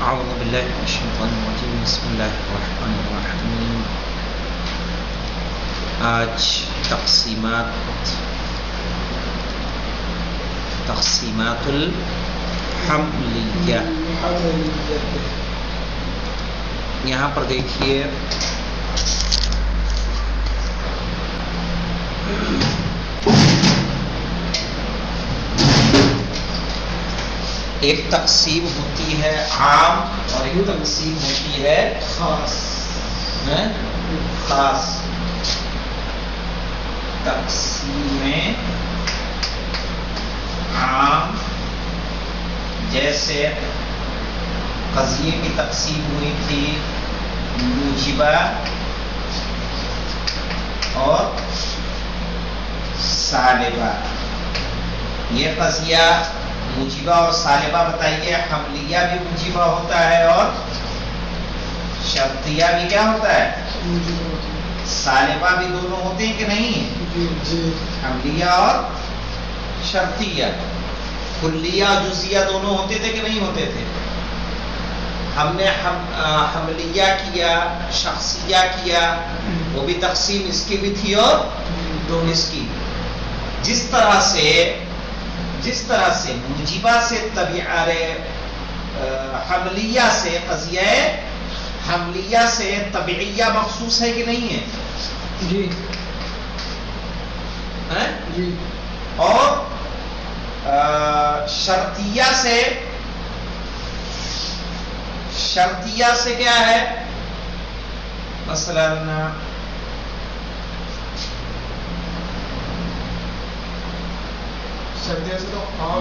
أعوذ بالله من الشيطان الرجيم بسم الله الرحمن الرحیم. آج تقسیمات الحملیہ. یہاں پر دیکھیے ایک تقسیم ہوتی ہے عام اور ایک تقسیم ہوتی ہے خاص. تقسیم عام جیسے قضیے کی تقسیم ہوئی تھی موجبہ اور سالبہ. یہ قضیہ موجبہ اور سالبہ بتائیے. حملیہ بھی موجبہ ہوتا ہے اور شرطیہ بھی کیا ہوتا ہے؟ سالبہ بھی دونوں ہوتے ہیں کہ نہیں؟ حملیہ اور شرطیہ. کلیہ اور جزیہ دونوں ہوتے تھے کہ نہیں ہوتے تھے؟ ہم نے حملیہ کیا، شخصیہ کیا، وہ بھی تقسیم اس کی بھی تھی اور اس کی. جس طرح سے موجبہ سے حملیہ سے قضیہ حملیہ سے طبیعیہ مخصوص ہے کہ نہیں ہے؟ جی جی. اور شرطیہ سے کیا ہے؟ مثلا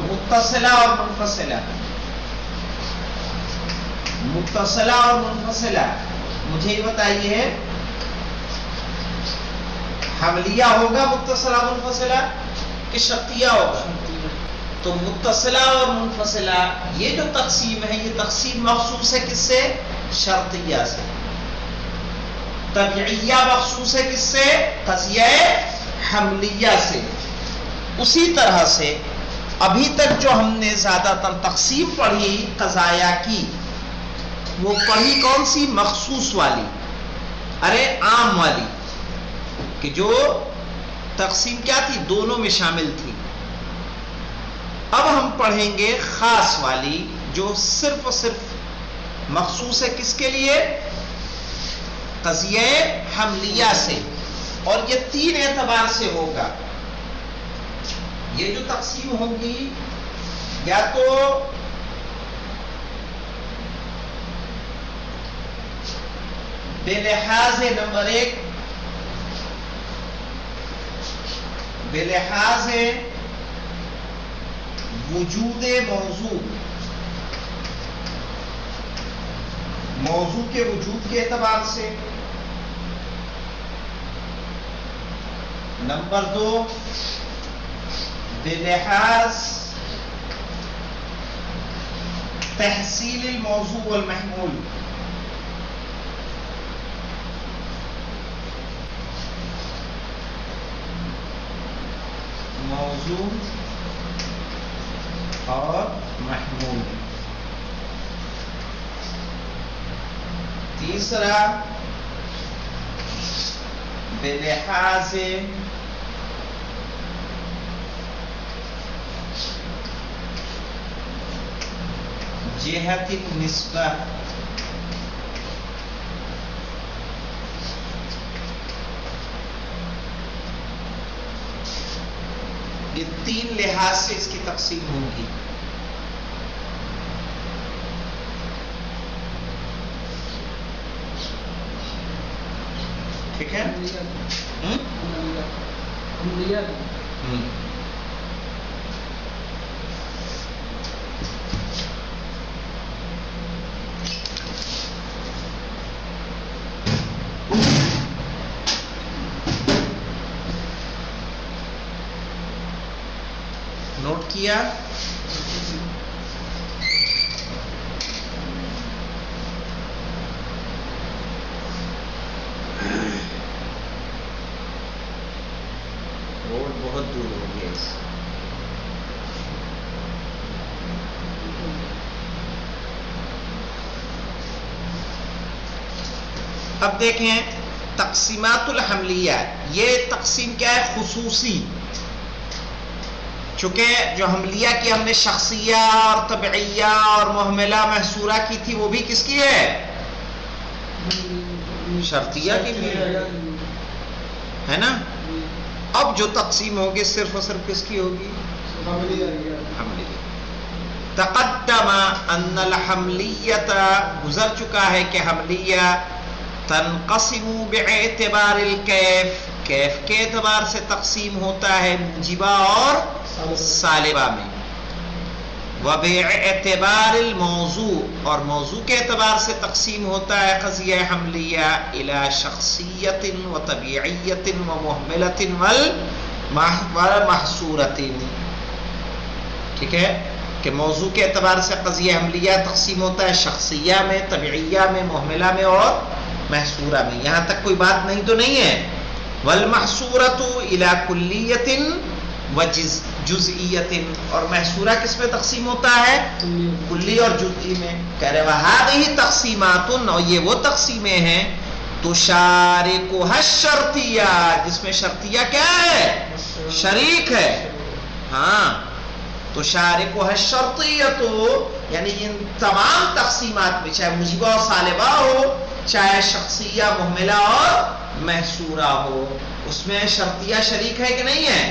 متصلہ اور منفصلہ. متصلہ اور منفصلہ مجھے یہ بتائیے حملیہ ہوگا متصلہ منفصلہ کہ شرطیہ ہوگا؟ تو متصلہ اور منفصلہ یہ جو تقسیم ہے یہ تقسیم مخصوص ہے کس سے؟ شرطیہ سے. طبیعیہ مخصوص ہے کس سے؟ قضیہ حملیہ سے. اسی طرح سے ابھی تک جو ہم نے زیادہ تر تقسیم پڑھی قضایا کی، وہ پڑھی کون سی؟ مخصوص والی، عام والی، کہ جو تقسیم کیا تھی؟ دونوں میں شامل تھی. اب ہم پڑھیں گے خاص والی جو صرف اور صرف مخصوص ہے کس کے لیے؟ قضیہ حملیہ سے. اور یہ تین اعتبار سے ہوگا. یہ جو تقسیم ہوگی یا تو بلحاظ نمبر 1 بلحاظ وجود موضوع کے وجود کے اعتبار سے. نمبر 2 بلحاظ تحصیل الموضوع والمحمول. موضوع اور محمول. تیسرا بلحاظ جہت النسبہ. یہ تین لحاظ سے اس کی تقسیم ہوگی. ٹھیک ہے؟ نوٹ کیا؟ روڈ بہت دور ہو گیا. اب دیکھیں تقسیمات الحملیہ، یہ تقسیم کیا ہے؟ خصوصی. چونکہ جو حملیہ کی ہم نے شخصیہ اور طبعیہ اور محملہ محصورہ کی تھی، وہ بھی کس کی ہے؟ شرطیہ کی بھی ہے نا. اب جو تقسیم ہوگی صرف اور صرف کس کی ہوگی؟ حملیہ. تقدم ان الحملیت، گزر چکا ہے کہ حملیہ تنقسم باعتبار الکیف، کیف کے اعتبار سے تقسیم ہوتا ہے موجبہ اور سالبہ میں، وباعتبار الموضوع، اور موضوع کے اعتبار سے تقسیم ہوتا ہے قضیہ حملیہ الی شخصیت و طبیعیت و محملۃ ومحصورۃ. ٹھیک ہے کہ موضوع کے اعتبار سے قضیہ حملیہ تقسیم ہوتا ہے شخصیہ میں، طبعیہ میں، محملہ میں اور محصورہ میں. یہاں تک کوئی بات نہیں تو نہیں ہے؟ والمحصورۃ الی کلیۃ وجزئیۃ، اور محصورہ کس میں تقسیم ہوتا ہے؟ کلی اور جزئی میں. کہہ رہے وہذہ تقسیمات، اور یہ وہ تقسیمیں ہیں تشارکها الشرطیہ، جس میں شرطیہ کیا ہے؟ شریک ہے. ہاں تشارکها الشرطیہ، یعنی ان تمام تقسیمات میں، چاہے موجبہ اور سالبہ ہو، چاہے شخصیہ، محملہ اور محصورہ ہو، اس میں شرطیہ شریک ہے کہ نہیں ہے؟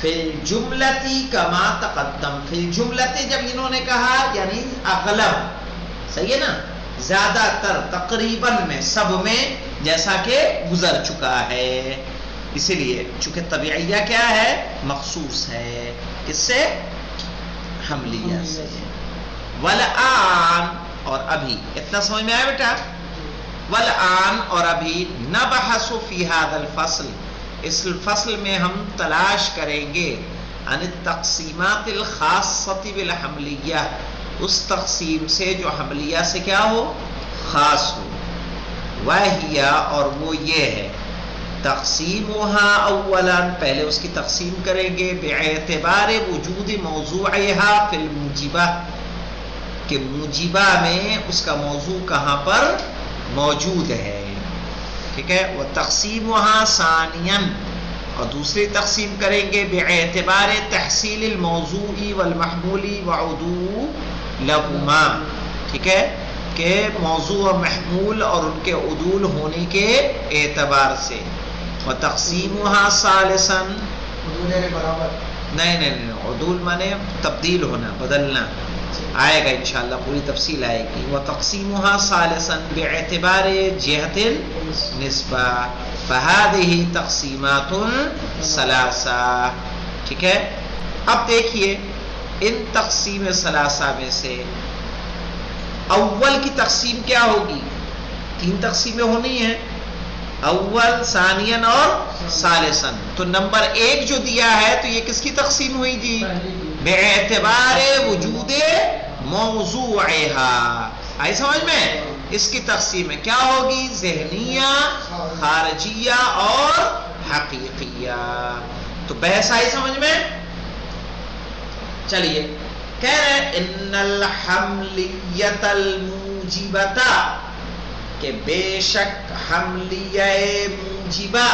فی الجملتی کما تقدم، فی الجملتی جب انہوں نے کہا یعنی اغلب، صحیح ہے نا، زیادہ تر، تقریباً میں، سب میں، جیسا کہ گزر چکا ہے. اسی لیے چونکہ طبیعیہ کیا ہے؟ مخصوص ہے کس سے؟ حملیہ سے. والآن، اور ابھی، اتنا سمجھ میں آیا بیٹا؟ والآن، اور ابھی، نبحث فی ھذا الفصل، اس فصل میں ہم تلاش کریں گے عن التقسیمات الخاصۃ بالحملیہ، اس تقسیم سے جو حملیہ سے کیا ہو؟ خاص ہو. وہی، اور وہ یہ ہے تقسیمها اولا، پہلے اس کی تقسیم کریں گے باعتبار وجود موضوعها فی الموجبہ، کہ موجبہ میں اس کا موضوع کہاں پر موجود ہے. ٹھیک ہے. وتقسیمها ثانیا، اور دوسری تقسیم کریں گے باعتبار تحصیل الموضوع والمحمول وعدولهما، ٹھیک ہے، کہ موضوع و محمول اور ان کے عدول ہونے کے اعتبار سے. وتقسیمها ثالثا، نہیں، عدول مانے تبدیل ہونا، بدلنا، آئے گا انشاءاللہ، پوری تفصیل آئے گی. وتقسیمها ثالثا باعتبار جہت النسبہ، فهذه تقسیمات ثلاثہ. ٹھیک ہے. اب دیکھیے ان تقسیم ثلاثہ میں سے اول کی تقسیم کیا ہوگی؟ تین تقسیمیں ہونی ہیں، اول، ثانین اور ثالثاً. تو نمبر ایک جو دیا ہے تو یہ کس کی تقسیم ہوئی جی؟ باعتبار وجود موضوعها. آئی سمجھ میں؟ اس کی تقسیم میں کیا ہوگی؟ ذہنیہ، خارجیہ اور حقیقیہ. تو بحث آئی سمجھ میں؟ چلیے کہہ رہے ان الحملیت الموجبۃ، کہ بے شک حملیہ موجبہ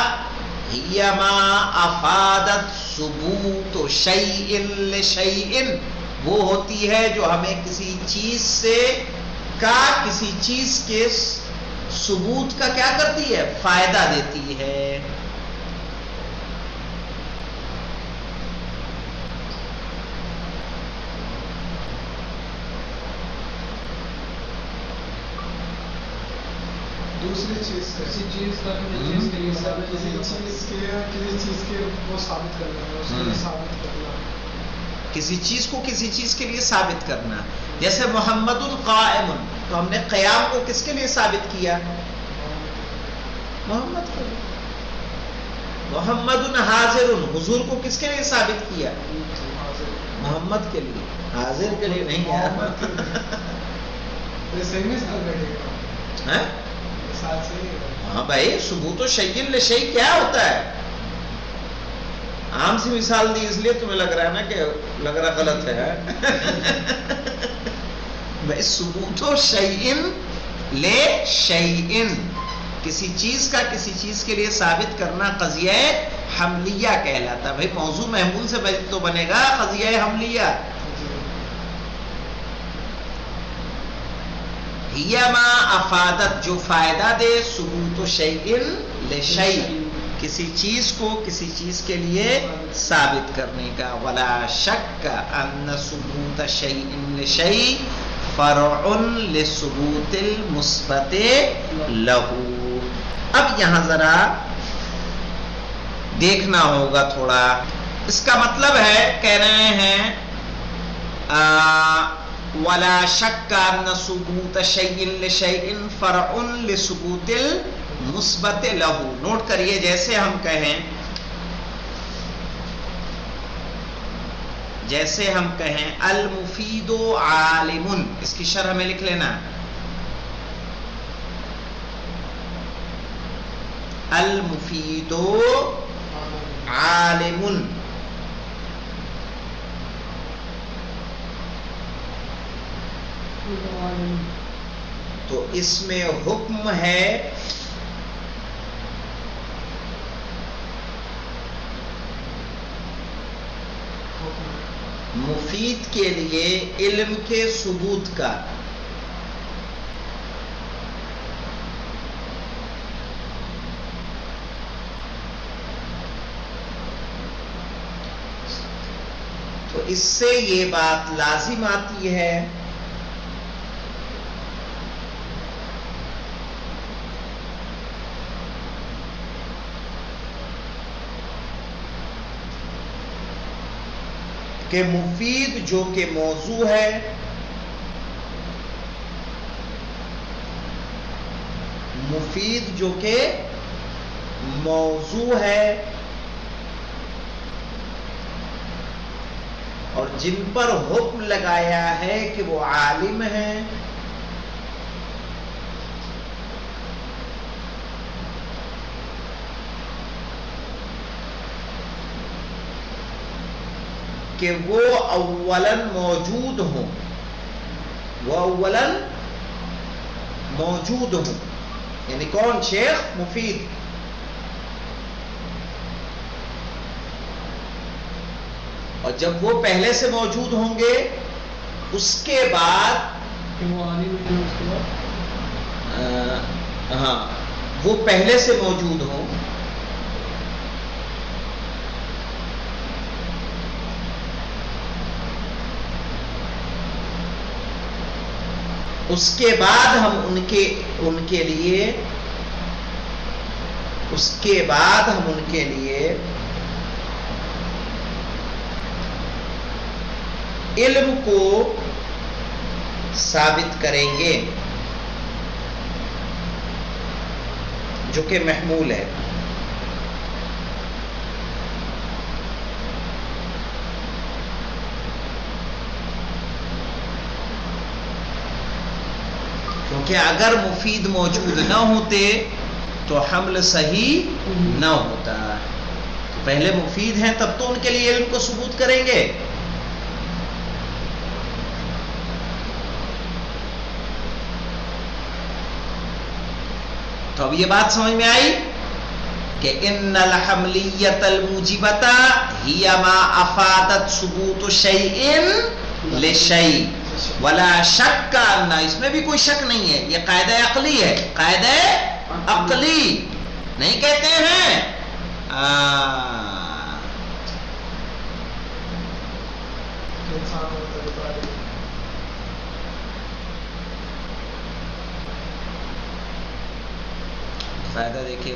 ہی ما افادت ثبوت شیء لشیء، وہ ہوتی ہے جو ہمیں کسی چیز سے کسی چیز کے ثبوت کا کیا کرتی ہے؟ فائدہ دیتی ہے. دوسری چیز کسی چیز کا کسی چیز کے وہ ثابت کرنا، اس کو ثابت کرنا، کسی چیز کو کسی چیز کے لیے ثابت کرنا. جیسے محمد قائم، تو ہم نے قیام کو کس کے لیے ثابت کیا؟ محمد کے لیے. محمد حاضر، حضور کو کس کے لیے ثابت کیا؟ محمد کے لیے، حاضر کے لیے نہیں ہے. ہاں بھائی، ثبوت و شیء لشیء کیا ہوتا ہے؟ عام سی مثال دی اس لیے تمہیں لگ رہا ہے نا کہ لگ رہا غلط ہے. بھائی ثبوت شیئن لے شیئن، کسی چیز کا کسی چیز کے لیے ثابت کرنا قضیہ حملیہ کہلاتا. بھائی موضوع محمول سے تو بنے گا قضیہ حملیہ. ہی ما افادت، جو فائدہ دے، ثبوت شیئن لشیء، کسی چیز کو کسی چیز کے لیے ثابت کرنے کا. ولا شک ان ثبوت شیء لشیء فرع لثبوت المثبت له. اب یہاں ذرا دیکھنا ہوگا تھوڑا. اس کا مطلب ہے کہہ رہے ہیں ولا شک ان ثبوت شیء لشیء فرع لثبوت المثبت له. نوٹ کریے، جیسے ہم کہیں المفید عالم، اس کی شرح میں لکھ لینا المفید عالم. تو اس میں حکم ہے مفید کے لیے علم کے ثبوت کا. تو اس سے یہ بات لازم آتی ہے کہ مفید جو کہ موضوع ہے، مفید جو کہ موضوع ہے اور جن پر حکم لگایا ہے کہ وہ عالم ہیں، کہ وہ اولاً موجود ہوں، یعنی کون؟ شیخ مفید. اور جب وہ پہلے سے موجود ہوں گے اس کے بعد وہ پہلے سے موجود ہوں اس کے بعد ہم ان کے لیے علم کو ثابت کریں گے جو کہ محمول ہے. کیونکہ اگر مفید موجود نہ ہوتے تو حمل صحیح نہ ہوتا. پہلے مفید ہیں تب تو ان کے لیے علم کو ثبوت کریں گے. تو اب یہ بات سمجھ میں آئی کہ ان الحملیت الموجبۃ ہی ما افادت ثبوت شیء لشیء ولا شک ان، اس میں بھی کوئی شک نہیں ہے. یہ قاعدہ عقلی ہے، قاعدہ عقلی نہیں کہتے ہیں فائدہ. دیکھیے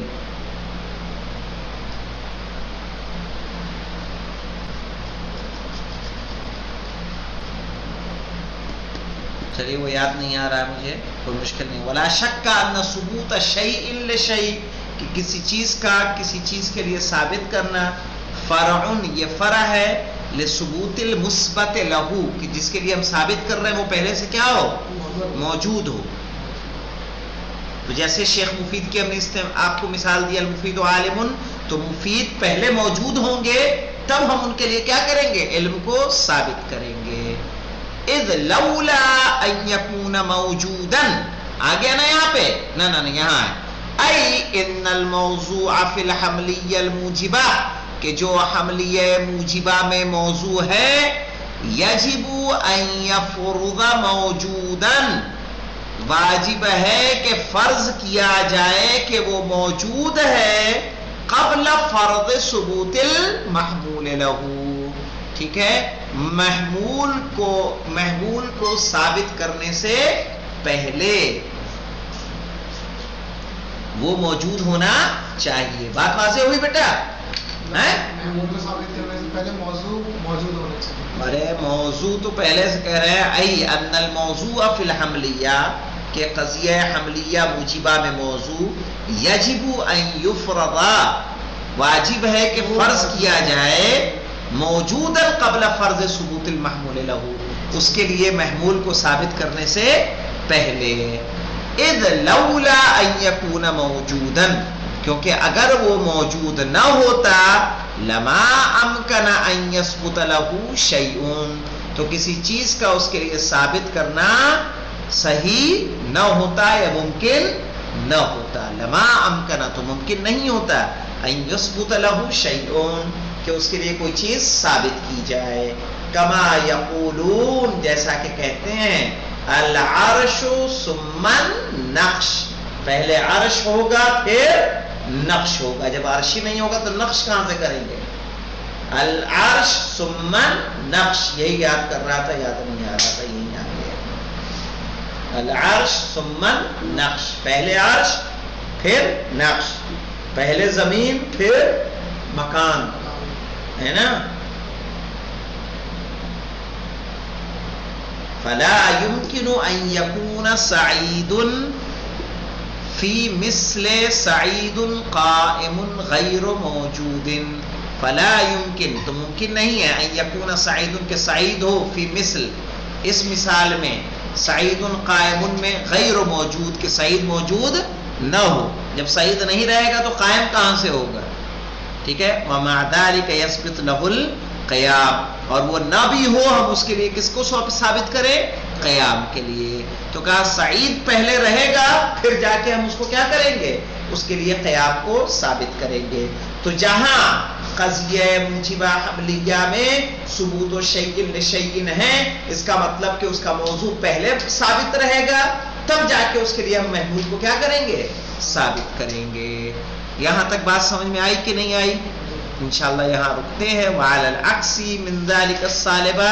چلیے وہ یاد نہیں آ رہا ہے مجھے، کوئی مشکل نہیں. ولا شک ان ثبوت شیء لشیء، کہ کسی چیز کا کسی چیز کے لیے ثابت کرنا، فرع، یہ فرع ہے لثبوت المثبت له، کہ جس کے لیے ہم ثابت کر رہے ہیں وہ پہلے سے کیا ہو؟ موجود ہو. تو جیسے شیخ مفید کی ہم نے آپ کو مثال دیا المفید عالم، تو مفید پہلے موجود ہوں گے تب ہم ان کے لیے کیا کریں گے؟ علم کو ثابت کریں گے. اذ لولا ان یکون موجودا، آگیا نا یہاں پہ، نہ یہاں ہے، ای ان الموضوع فی الحملیہ الموجبہ، کہ جو حملیہ موجبہ میں موضوع ہے، یجب ان یفرض موجودا، واجب ہے کہ فرض کیا جائے کہ وہ موجود ہے، قبل فرض ثبوت المحمول لہو، ٹھیک ہے، محمول کو ثابت کرنے سے پہلے وہ موجود ہونا چاہیے۔ بات واضح ہوئی بیٹا؟ محمول کو ثابت کرنے سے پہلے موضوع موجود ہونا چاہیے۔ ارے موضوع تو پہلے سے کہہ رہے ہیں، ای ان الموضوع فی الحملیہ، کہ قضیہ حملیہ موجبہ میں موضوع، یجب ان یفرض، واجب ہے کہ فرض کیا جائے، موجودا قبل فرض ثبوت المحمول لہو، اس کے لیے محمول کو ثابت کرنے سے پہلے، اذ لولا ان یکون موجودا، کیونکہ اگر وہ موجود نہ ہوتا، لما امکن ان یثبت لہو شیء، تو کسی چیز کا اس کے لیے ثابت کرنا صحیح نہ ہوتا یا ممکن نہ ہوتا، لما امکن تو ممکن نہیں ہوتا، ان یثبت لہو شیء، کہ اس کے لیے کوئی چیز ثابت کی جائے، کما یقولون، جیسا کہ کہتے ہیں، العرش ثم النقش، پہلے عرش ہوگا پھر نقش ہوگا، جب عرش ہی نہیں ہوگا تو نقش کہاں سے کریں گے؟ العرش ثم النقش، یہی یاد کر رہا تھا، یاد نہیں آ رہا تھا، یہی یاد گیا، العرش ثم النقش، پہلے عرش پھر نقش، پہلے زمین پھر مکان، ہے نا؟ فلا يمكن ان يكون سعيد في مثل سعيد قائم غير موجود، فلا يمكن تو ممکن نہیں ہے، ان يكون سعيد کہ سعید ہو، فی مثل اس مثال میں، سعید قائم میں، غیر موجود کہ سعید موجود نہ ہو، جب سعید نہیں رہے گا تو قائم کہاں سے ہوگا؟ ٹھیک ہے، وَمَعَ ذَلِكَ يَثْبِتْ لَهُ الْقِيَامُ، اور وہ نہ بھی ہو، ہم اس کے لیے کس کو ثابت کریں؟ قیام کے لیے، تو کہا سعید پہلے رہے گا، پھر جا کے ہم اس کو کیا کریں گے؟ اس کے لیے قیام کو ثابت کریں گے۔ تو جہاں قضیہ موجبہ حملیہ میں ثبوت و شیء لشیء ہے، اس کا مطلب کہ اس کا موضوع پہلے ثابت رہے گا، تب جا کے اس کے لیے ہم محمول کو کیا کریں گے؟ ثابت کریں گے۔ یہاں تک بات سمجھ میں آئی کہ نہیں آئی؟ انشاءاللہ یہاں رکتے ہیں، وعلی العکس من ذلک الصالبہ،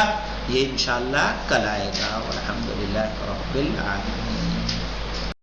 یہ انشاءاللہ کل آئے گا، والحمدللہ رب العالمین۔